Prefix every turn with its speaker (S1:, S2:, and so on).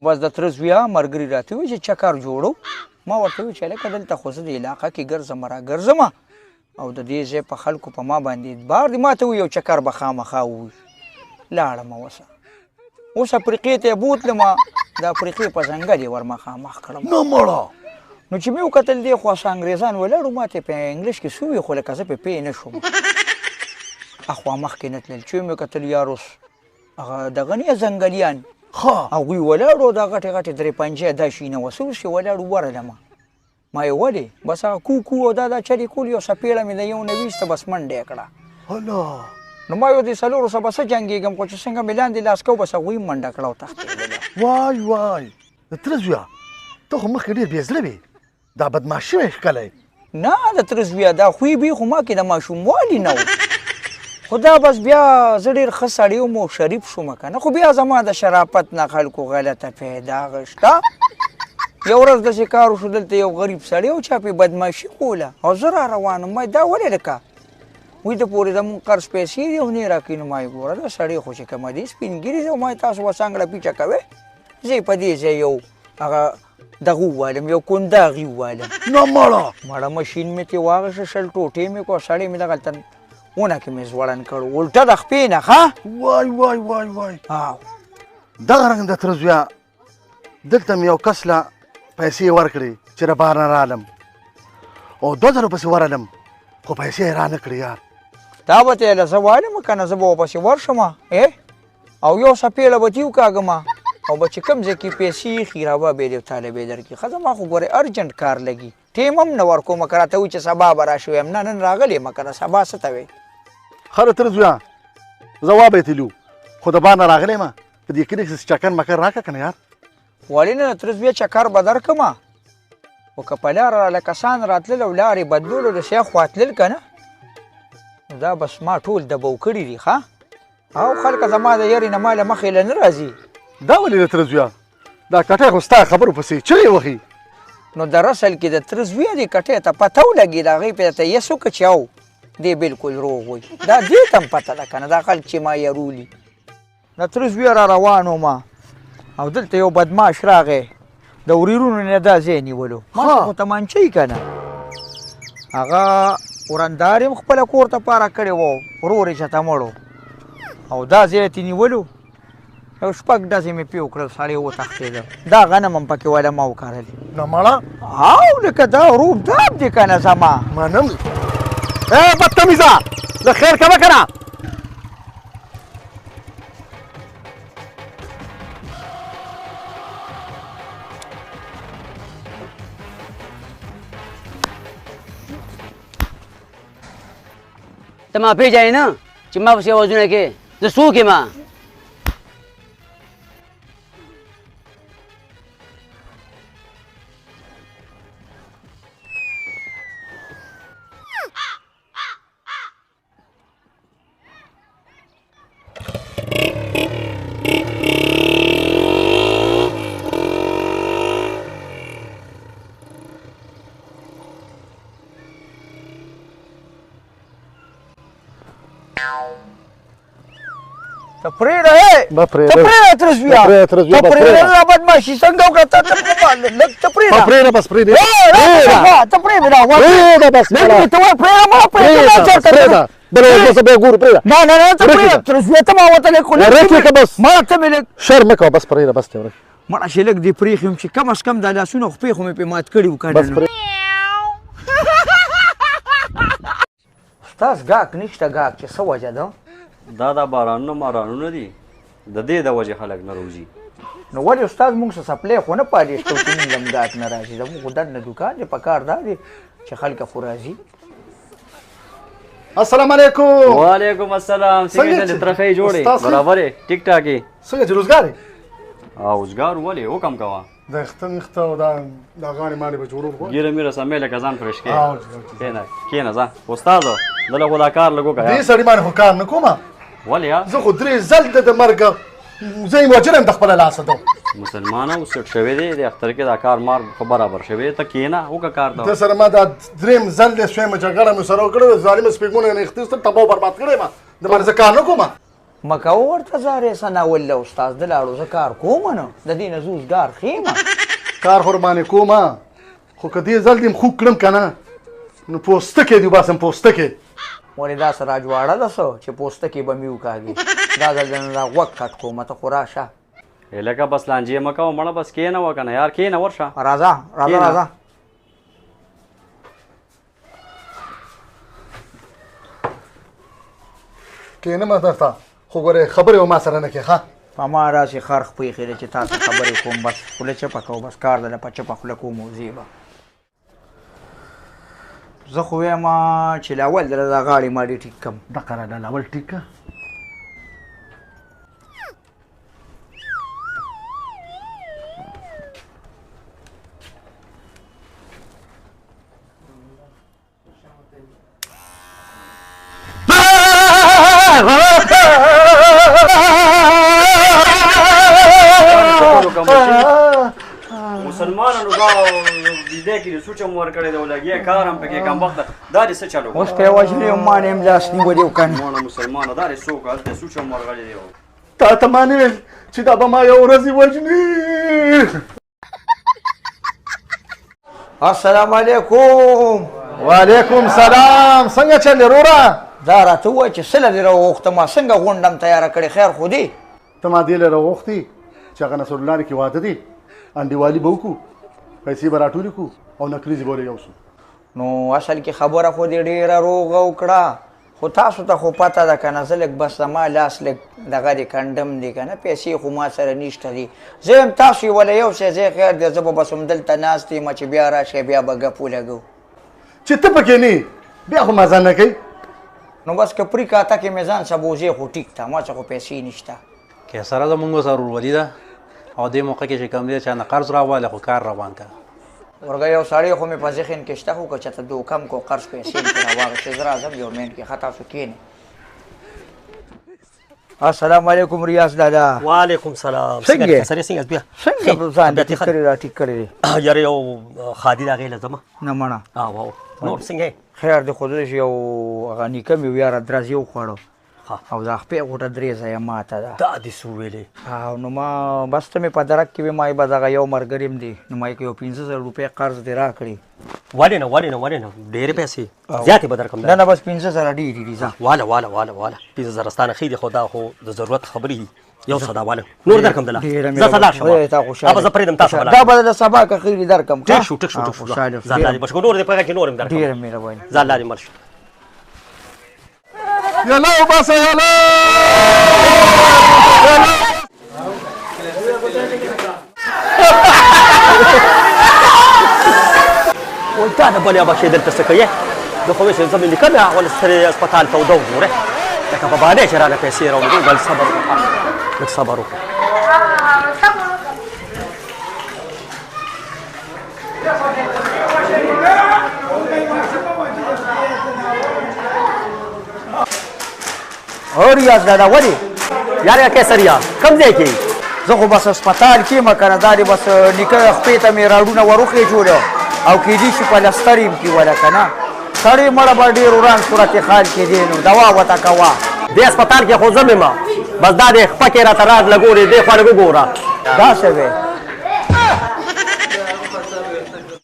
S1: بس د تره زویه ملګري راته وویل چې چکر جوړو. ما ورته وویل چې هلکه دلته خو زه د علاقه کې ګرځم راګرځم او د دې ځای په خلکو په ما باندې اعتبار دی، ما ته وویل یو چکر به خامخا ووي. لاړم اوسه اوس افریقې ته یې بوتلم، د افریقې په ځنګل یې ور مخامخ کړم.
S2: نه مړه
S1: نو چې مې وکتل دې خوا انګریزان ولاړو، ما ته په انګلیش کې څه وویل خو لکه زه پې پوه نه شوم. اخوا مخکې نه تلل چې مې وکتل یار اوس هغه دغه نه ځنګلیان هغوی ولاړو، دا غټې غټې درې پنجې دا شینه وه، څه اوس یې ولاړو ورغلم. ما یې ولې بس هغه کوکو او دا چرې کول، یو څپېړه مې د یو نه ویسته بس منډه یې کړه. نو ما یو دې څلورو سه به څه جنګېږم، خو چې څنګه مې لاندې لاس کو بس هغوی منډه کړه او تښتېدله.
S2: وای وای د تره زویه ته خو مخکې ډېر بې زړه وې، دا بدماشي وې ښکلی.
S1: نه د تره زویه دا خوی بې خو ما کې د ماشوموالي نه و، خو دا بس بیا زه ډېر ښه سړی وم او شریف شوم که نه، خو بیا زما د شرافت نه خلکو غلطه پیدا غشته. یو ورځ داسې کار وشو، دلته یو غریب سړی و چا پې بدماشي کوله او زه را روان وم. ما دا ولې لکه وایي ته پورې زمونږ قرض پیسې دي او نه یې راکوي. نو ما یې ګوره دا سړی خو چې کومه دی سپین ګیري دی او ما یې تاسو به څنګه پیچه کوئ، زه یې په دې ځای یو هغه دغه ووالم، یو کنداغي ووالم.
S2: نه
S1: مړه مشین مې ترې واغېسته، شل ټوټې مې کړو، سړی مې دغلته ونه کې مې زوړن کړو الټه د خپې نه. ښه
S2: وای وای وای وای دغه رنګ د تره زویه دلته مې یو کس له پیسې ورکړې چې د بار نه رالم او 2000 پسې ورغلم، خو پیسې یې رانه کړې یار.
S1: دا به ته یې له زه وایم که نه زه به ورپسې ورشم او یو څپېړه به تې وکاږم او به چې کوم ځای کې پیسې ایښي راوه بیا دې تاله بې درکړي. ښه زما خو ګورې ارجنټ کار لګي، ټیم هم نه ورکوم که راته وایي چې سبا به راشو یم، نه نن راغلی یم که نه سبا څه ته وایي.
S2: ښه د تره زویه زه وابېتلو خو د بار نه راغلی یم، په دې کلي کې چکر مکر راکړه که نه یار.
S1: ولې نه د تره زویه چکر به درکړم، خو که په لاره راله کسان راتلل او لارې بدلولو د شیخ خوا تلل که نه، دا بس ما ټول دبو کړي دي. ښه او خلکه زما د یرې نه ما له مخې له نه راځي.
S2: دا ولې د تره زویه دا کټی خو ستا خبرو پسې چغې وهي.
S1: نو در اصل کې د تره زویه دې کټۍ ته پته ولګي، د هغې پې درته یس وکړه چې او دی بالکل روغ وي، دا دې ته هم پته ده که نه، دا خلک چې ما یرولي. د تره زویه را روان وم او دلته یو بدماش راغی، د وریرونو نه دا ځای نیولو، ما خو تمانچه که نه، هغه ورندار یم خپله کور ته پاره کړې وه، ورور یې چېرته مړ او دا ځای یې نیولو، یو شپږ ډزې مې پې وکړل، سړی وتښتېده. دا غنم هم پکې وله ما وکرلې.
S2: نه مړه
S1: او لکه دا روب داب دی که نه زما.
S2: منم بدتمیزه د خیر کوه که نه.
S3: ته ما پېژنې نه چې ما پسې آوازونه کې زه څوک یم؟
S1: ته پرېږده ته پرېږده تره زویه، ته پرېږده بدماشي څنګه وکړه ته لږ ته پرېږده
S2: پرېږده بس پرېږده
S1: ته پرېږده ته وایه پرېږده
S2: بله ورځ بیا ګورو پرېږده.
S1: نه نه نه ته پرېږده تره زویه ته ما وتلی خو
S2: ورکې که بس
S1: ما ته مې لږ
S2: شر مه کوه بس پرېږده بس ته ورکې
S1: مړه چې لږ دې پرېښي وم چې کم از کم دا لاسونه خو پې خو مې پې مات کړي وو که نه. ستاسو ګاک نشته ګاک چې څه وجه ده؟
S4: دا د بارانونه مارانونه دي، د دې د وجې خلک نه روزي.
S1: نو ولې استاد موږ څه سپلی خو نه پالیش کوو چې موږ هم ګاک نه راځي، زموږ خو دننه دوکان دی، په کار دا دی چې خلک خو راځي.
S2: السلام علیکم.
S4: وعلیکم السلام. څنګه چې طرفې جوړې برابر یې ټیک ټاک یې
S2: څنګه چې روزګار یې؟
S4: روزګار ولې حکم کوه
S2: د خته مخته او دا غاړې ماړې به جوړو غواړي
S4: ګیره میره سمې لکه ځان فرش کې کښېنه ځه استاده دله خو دا کار لږ وکړه
S2: دې سړي باندې خو کار نه کومه
S4: ولې یا
S2: زه خو 3 ځل د مرګ زه یې وجر یم د خپله لاسه ده
S4: مسلمانه اوس سټ شوی دی د اختر کې دا کار مار خو برابر شوی ته کښېنه وکړه کار ته
S2: ده سره ما دا 3 ځل دی شویم جګړه مې سره وکړې ظالمه سپېږمونه یې نه اخیستل تباه برباد کړی ما د باندې زه کار نه کوم
S1: مکه ورته زارې سناول له استاد د لاړو زه کار کوم نه د دې نه زوزګار خېمه
S2: کار خو رباندې کومه خو که دې ځل دې م خوږ کړم که نه نو پوستکی دې وباسم پوستکی
S1: ولې دا څه راجواړه ده څه چې پوستکې به مې وکاږي دا ځل د دا غوږ کټ کومه ته خو راشه
S4: لکه بس لانجې مه کوه مړه بس کښېنه وه که نه یار کښېنه ورشه
S1: راځه راځه راځه
S2: کښېنم درته خو ګورې خبرې و ما سره نه کې ښه
S1: په ما راسې خرخ پېښې دی چې تا ته خبرې کوم بس خوله چپه کوو بس کار ده په چپه خوله کوم وځې به زه خو وایم چې لاول دله دا غاړې ماډې ټیک کړم
S2: دقه را لاول ټیک که
S4: مسلمانانو دا ویده کې د سوچ هم ورکړی دی او لګیا کار هم پکې کم وخته دا دې څه چلو
S1: اوس که یې وژلې یم ما نه یم لاس نیولې و که نه
S4: ماڼه مسلمانه دا دې څوک هلته سوچ هم ورغلی دی
S2: تا ته ما نه ویل چې دا به ما یو ورځ وژني
S1: السلام علیکم
S2: وعلیکم سلام څنګه چلې وروره
S1: دا راته ووایه چې سله دې راوغوښته ما څنګه غونډه م تیاره کړې خیر خو دی
S2: ته ما دې له راوغوښتې چې هغه نصرالله کې واده دی انډیوالي به وکړو پیسې به راټولې کړو او نکریزې به ولې یوسو
S1: نو اصل کې خبره خو دې ډېره روغه وکړه خو تاسو ته خو پته ده که نه زه لږ بس زما لاس لږ دغه دی کنډم دی که نه پیسې خو ما سره نشته دي زه یم تاسو یې وله یو شی ځای خیر دی زه به بس همدلته ناست یم چې بیا راشئ بیا به ګپ ولګو
S2: چې ته پکې نه بیا خو مزه نه کوي
S1: نو بس که پرې کاته کې مې ځان سبوځې خو ټیک ته ما څه خو پیسې نشته
S5: کیسره زمونږ سره ورولي ده او دې موقع کې چې کوم دی چا نه قرض راواله خو کار روان که
S1: ورګه یو سړی خو مې په ذهن کې شته خو که چېرته دوکم کو قرض پیسې مې ترې راواغېستې زه راځم یو منټ کې ښه تاسو کښېنئ السلام علیکم ریاض دادا
S6: وعلیکم سلام
S1: څنګه
S6: سره څنګه بیا
S1: څنګه ځان دې ټیک کړی را ټیک کړی دی
S6: یاره یو خادي راغی لزما
S1: نه مړه
S6: او نور څنګه
S1: خیر دی خو دې چې یو هغه نیکه مې یاره درز یو خوړو او دا خپې غوټه درې ځایه ماته ده
S6: دا دې څه ویلې
S1: او نو ما بس ته مې په درک کې وې ما یې به دغه یو ملګري م دی نو ما یې که یو 500 روپۍ قرض دې راکړي
S6: ولې نه ډېرې پیسې زیاتې به درکړم
S1: نه نه بس 500 ډېرې دي ځه
S6: واله 5,000 ستانه ښې دي خو دا خو د ضرورت خبرې دي یو څه دا واله نور درکړم دله زه ته لاړ شم زه پرېږدم تاسو به
S1: دا به د سبا که خیرې درکړم
S6: ټیک شو ځه الله دې بچ نور دې په هغه کې نور هم درکړم
S1: ډېره مهرباني
S6: ځه الله دې مړ شو
S2: یلا وباسه یلا
S6: وای تا د بلې ابا شی دلته څه کوې زه خو ویسې زه مې لیکم اول ستړی هسپتال ته وده وګوره لکه په بهانې چې رانه پیسې راوړي بل صبر وکړه لږ صبر وکړه
S1: او ریاض دادا ولې
S6: یاره کیسریا کوم ځای کې
S1: زه خو بس هسپتال کې یم که نه دا دې بس نیکه خپې ته مې راډونه وروخېجولو او کېدای شي پلستر یم کېوله که نه سړی مړه به ډېر وران صورت حال کې دی نو دوا ورته کوه
S6: دې هسپتال کې خو زه مې ما بس دا دې خپه کې راته راز لګورې دې خوا لږ وګوره
S1: داسې وی